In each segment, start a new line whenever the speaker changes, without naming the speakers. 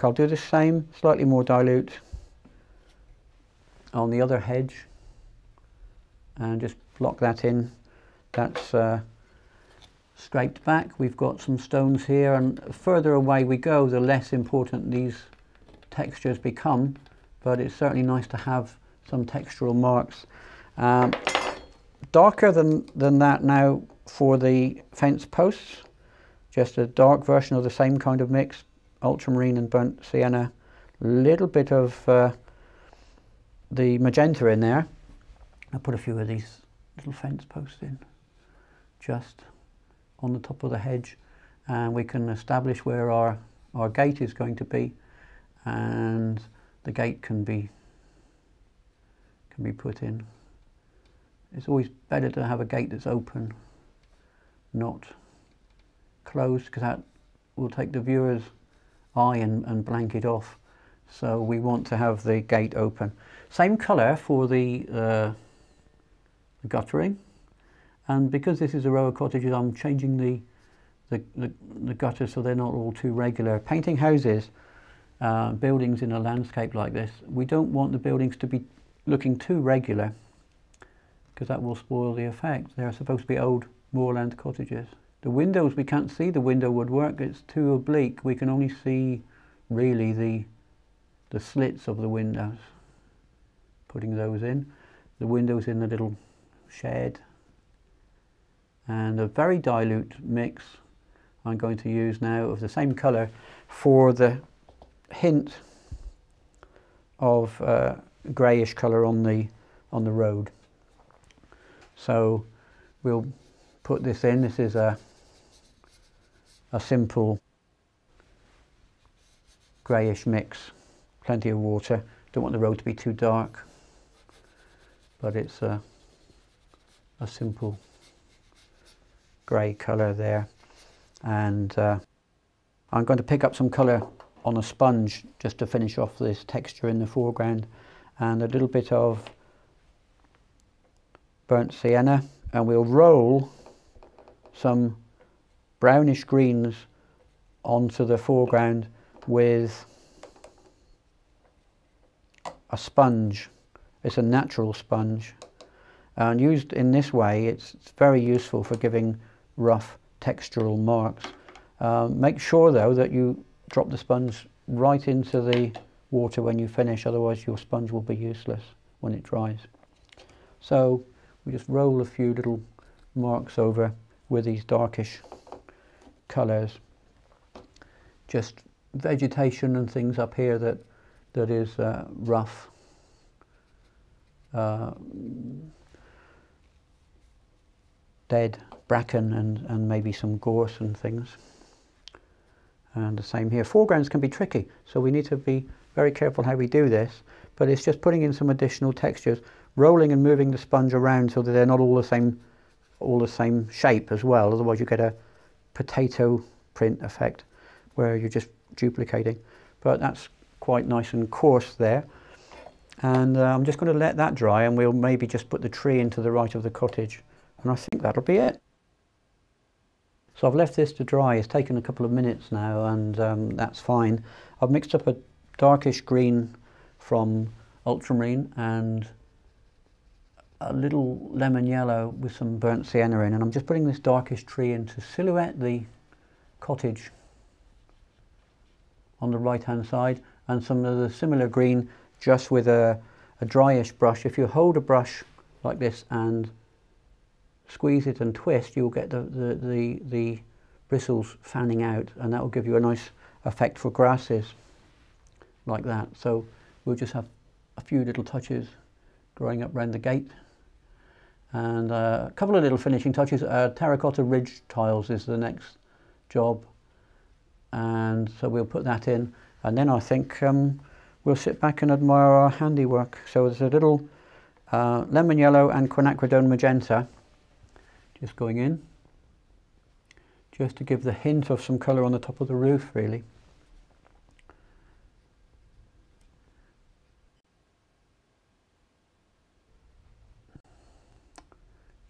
I'll do the same, slightly more dilute on the other hedge and just block that in. That's scraped back. We've got some stones here, and the further away we go, the less important these textures become, but it's certainly nice to have some textural marks. Darker than that now for the fence posts, just a dark version of the same kind of mix, ultramarine and burnt sienna, a little bit of the magenta in there. I'll put a few of these little fence posts in just on the top of the hedge, and we can establish where our gate is going to be, and the gate can be put in. It's always better to have a gate that's open, not closed, because that will take the viewer's eye and blank it off. So we want to have the gate open. Same colour for the guttering, and because this is a row of cottages, I'm changing the gutters so they're not all too regular. Painting houses, buildings in a landscape like this, we don't want the buildings to be looking too regular, because that will spoil the effect. They're supposed to be old moorland cottages. The windows, we can't see the window woodwork, it's too oblique. We can only see really the slits of the windows. Putting those in. The windows in the little shed. And a very dilute mix I'm going to use now of the same colour for the hint of greyish colour on the road. So we'll put this in. This is a simple greyish mix, plenty of water. Don't want the road to be too dark, but it's a simple grey colour there. And I'm going to pick up some colour on a sponge just to finish off this texture in the foreground, and a little bit of burnt sienna, and we'll roll some brownish greens onto the foreground with a sponge. It's a natural sponge, and used in this way it's very useful for giving rough textural marks. Make sure though that you drop the sponge right into the water when you finish, otherwise your sponge will be useless when it dries. So we just roll a few little marks over with these darkish colours. Just vegetation and things up here that is rough. Dead bracken and maybe some gorse and things. And the same here. Foregrounds can be tricky, so we need to be very careful how we do this, but it's just putting in some additional textures, rolling and moving the sponge around so that they're not all the same shape as well, otherwise you get a potato print effect where you're just duplicating. But that's quite nice and coarse there, and I'm just going to let that dry, and we'll maybe just put the tree into the right of the cottage, and I think that'll be it. So I've left this to dry. It's taken a couple of minutes now, and that's fine. I've mixed up a darkish green from ultramarine and a little lemon yellow with some burnt sienna in, and I'm just putting this darkish tree in to silhouette the cottage on the right hand side, and some of the similar green just with a dryish brush. If you hold a brush like this and squeeze it and twist, you'll get the bristles fanning out, and that will give you a nice effect for grasses like that. So we'll just have a few little touches growing up around the gate, and a couple of little finishing touches. Terracotta ridge tiles is the next job, and so we'll put that in, and then I think we'll sit back and admire our handiwork. So there's a little lemon yellow and quinacridone magenta just going in, just to give the hint of some colour on the top of the roof, really.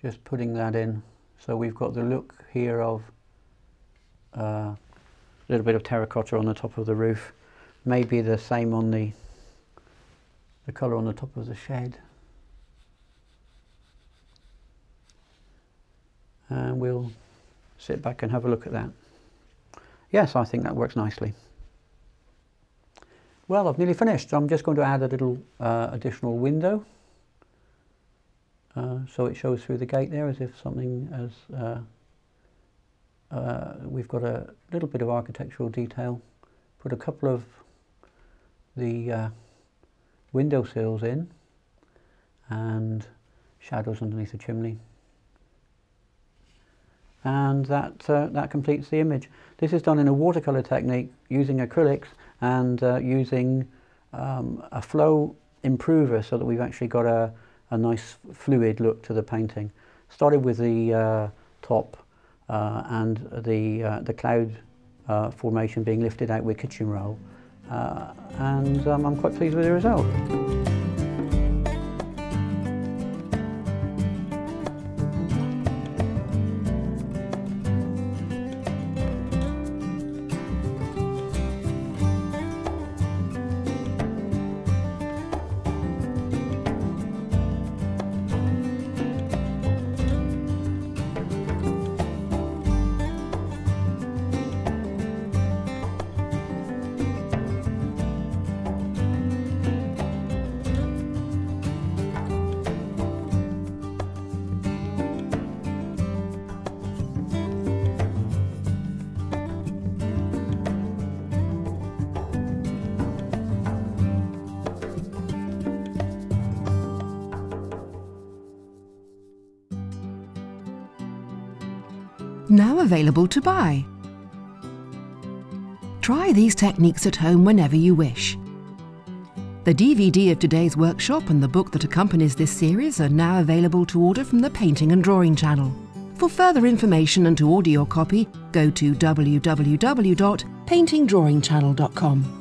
Just putting that in, so we've got the look here of a little bit of terracotta on the top of the roof. maybe the same on the colour on the top of the shed. And we'll sit back and have a look at that. Yes, I think that works nicely. Well, I've nearly finished. I'm just going to add a little additional window. So it shows through the gate there as if something as... we've got a little bit of architectural detail. Put a couple of the window sills in and shadows underneath the chimney. And that completes the image. This is done in a watercolour technique using acrylics and using a flow improver so that we've actually got a nice fluid look to the painting. Started with the top and the cloud formation being lifted out with kitchen roll, and I'm quite pleased with the result.
Now available to buy. Try these techniques at home whenever you wish. The DVD of today's workshop and the book that accompanies this series are now available to order from the Painting and Drawing channel. For further information and to order your copy, go to www.paintingdrawingchannel.com.